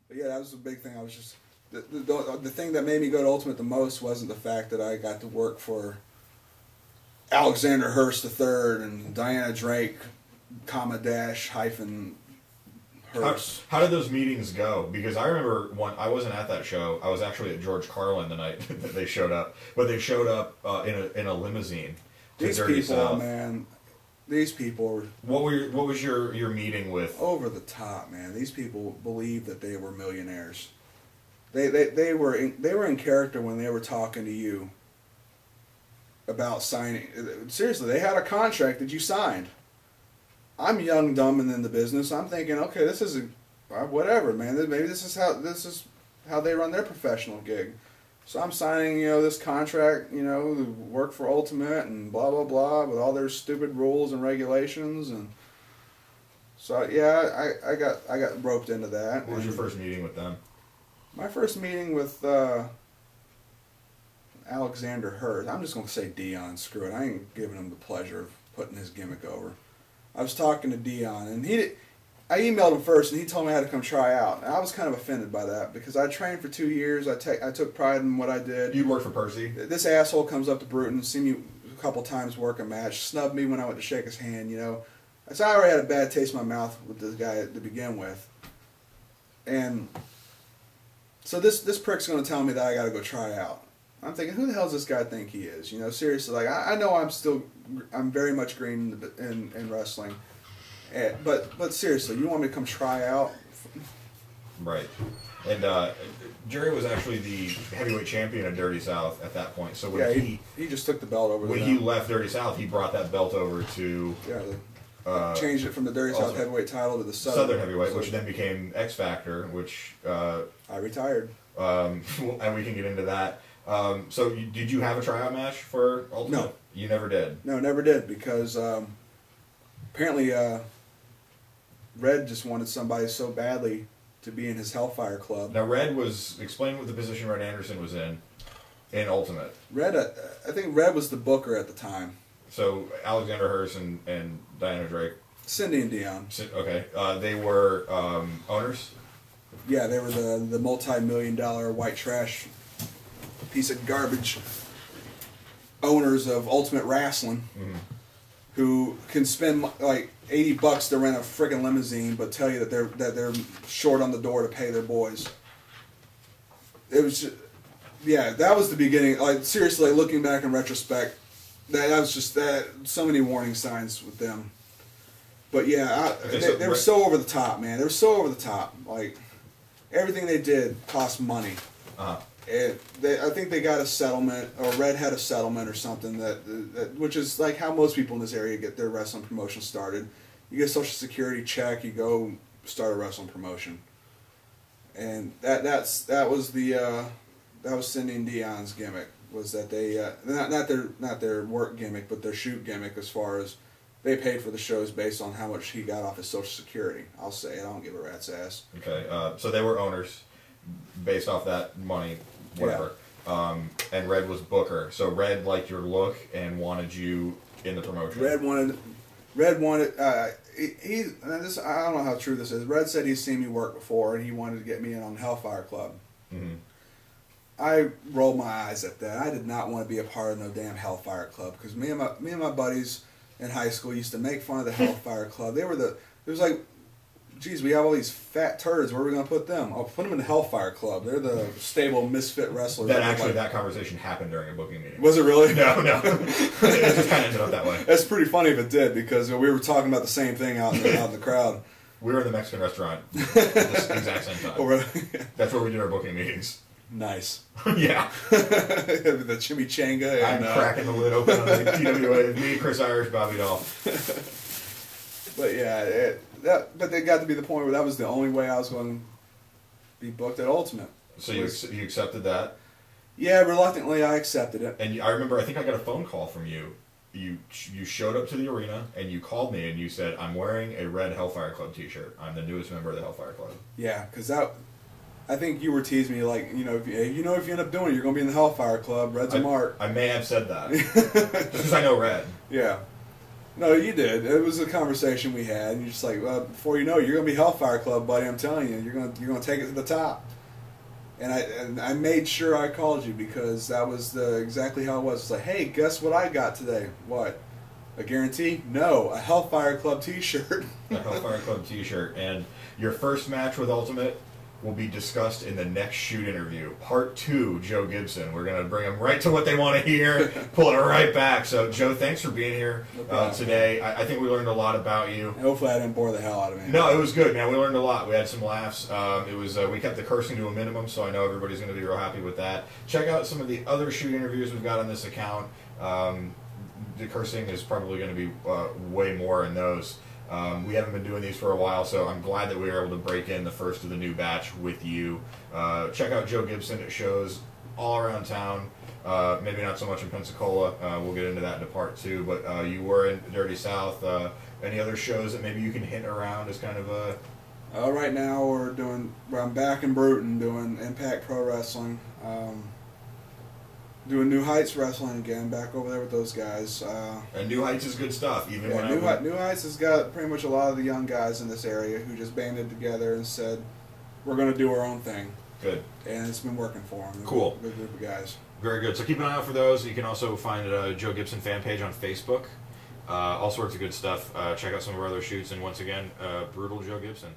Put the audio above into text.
But yeah, that was the big thing. I was just the thing that made me go to Ultimate the most wasn't the fact that I got to work for Alexander Hurst III and Diana Drake, comma dash hyphen Hurst. How did those meetings go? Because I remember I wasn't at that show. I was actually at George Carlin the night that they showed up. But they showed up in a limousine. These Dirty people, South. man. These people were... What was your meeting with? Over the top, man. These people believed that they were millionaires. They were in character when they were talking to you about signing. Seriously, they had a contract that you signed. I'm young, dumb, and in the business. I'm thinking, okay, this is whatever, man. Maybe this is how they run their professional gig. So I'm signing, this contract, to work for Ultimate and blah blah blah with all their stupid rules and regulations, and so yeah, I got roped into that. What was your first meeting with them? My first meeting with Alexander Hurst. I'm just gonna say Dion. Screw it. I ain't giving him the pleasure of putting his gimmick over. I was talking to Dion, and I emailed him first, and he told me I had to come try out. And I was kind of offended by that because I trained for 2 years. I took pride in what I did. You worked for Percy? This asshole comes up to Bruton, seen me a couple times work a match, snubbed me when I went to shake his hand. So I already had a bad taste in my mouth with this guy to begin with. And so this prick's going to tell me that I got to go try out. I'm thinking, who the hell does this guy think he is? Seriously, like I know I'm very much green in wrestling. But seriously, you want me to come try out? Right. And Jerry was actually the heavyweight champion of Dirty South at that point. So when he just took the belt over. When he left Dirty South, he brought that belt over to changed it from the Dirty South heavyweight title to the Southern heavyweight, which then became X Factor, which I retired. And we can get into that. So did you have a tryout match for Ultimate? No, you never did. No, never did because apparently. Red just wanted somebody so badly to be in his Hellfire Club. Now, explain what the position Red Anderson was in Ultimate. Red, I think Red was the booker at the time. So, Alexander Hurst and Diana Drake. Cindy and Dion. Okay. They were owners? Yeah, they were the multi-million-dollar white trash piece of garbage owners of Ultimate Wrestling. Mm-hmm. Who can spend like $80 to rent a friggin' limousine, but tell you that they're short on the door to pay their boys. It was just, that was the beginning. Like seriously, looking back in retrospect, that was just that so many warning signs with them. But yeah, they were so over the top, man. They were so over the top. Like everything they did cost money. I think they got a settlement, or Red had a settlement or something, which is like how most people in this area get their wrestling promotion started. You get a Social Security check, you go start a wrestling promotion, and that was Cindy and Dion's gimmick, was that they not their work gimmick, but their shoot gimmick, as far as they paid for the shows based on how much he got off his Social Security. I'll say it. I don't give a rat's ass. Okay, so they were owners based off that money. Whatever. Yeah. And Red was booker. So Red liked your look and wanted you in the promotion. Red wanted. This, I don't know how true this is. Red said he's seen me work before, and he wanted to get me in on Hellfire Club. Mm-hmm. I rolled my eyes at that. I did not want to be a part of no damn Hellfire Club, because me and my buddies in high school used to make fun of the Hellfire Club. It was like, geez, we have all these fat turds. Where are we going to put them? I'll put them in the Hellfire Club. They're the stable misfit wrestlers. That conversation happened during a booking meeting. Was it really? No. It just kind of ended up that way. That's pretty funny if it did, because we were talking about the same thing out in the crowd. We were in the Mexican restaurant at the exact same time. Oh, really? That's where we did our booking meetings. Nice. Yeah. The chimichanga. And, I'm cracking the lid open on the TWA. Me, Chris Irish, Bobby Doll. But yeah, but they got to be the point where that was the only way I was going to be booked at Ultimate. So you accepted that? Yeah, reluctantly I accepted it. And I remember, I think I got a phone call from you. You showed up to the arena and you called me and you said, "I'm wearing a red Hellfire Club T-shirt. I'm the newest member of the Hellfire Club." Yeah, because I think you were teasing me like, if you end up doing it, you're going to be in the Hellfire Club. Red's a mark. I may have said that. Just because I know Red. Yeah. No, you did. It was a conversation we had, and you're just like, well, before you know it, you're gonna be Hellfire Club, buddy. I'm telling you, you're gonna take it to the top. And I made sure I called you because that was exactly how it was. It's like, hey, guess what I got today? What? A guarantee? No, a Hellfire Club T-shirt. A Hellfire Club T-shirt, and your first match with Ultimate will be discussed in the next shoot interview. Part 2, Joe Gibson. We're going to bring them right to what they want to hear, pull it right back. So, Joe, thanks for being here today. I think we learned a lot about you. Hopefully I didn't bore the hell out of me. No, it was good, man. We learned a lot. We had some laughs. We kept the cursing to a minimum, so I know everybody's going to be real happy with that. Check out some of the other shoot interviews we've got on this account. The cursing is probably going to be way more in those. We haven't been doing these for a while, so I'm glad that we were able to break in the first of the new batch with you. Check out Joe Gibson at shows all around town. Maybe not so much in Pensacola. We'll get into that in part 2, but you were in Dirty South. Any other shows that maybe you can hint around as kind of a... Right now I'm back in Bruton doing Impact Pro Wrestling. Doing New Heights Wrestling again, back over there with those guys. And New Heights is good stuff. Even when New Heights has got pretty much a lot of the young guys in this area who just banded together and said, we're going to do our own thing. Good. And it's been working for them. Cool. Good group of guys. Very good. So keep an eye out for those. You can also find a Joe Gibson fan page on Facebook. All sorts of good stuff. Check out some of our other shoots. And once again, Brutal Joe Gibson.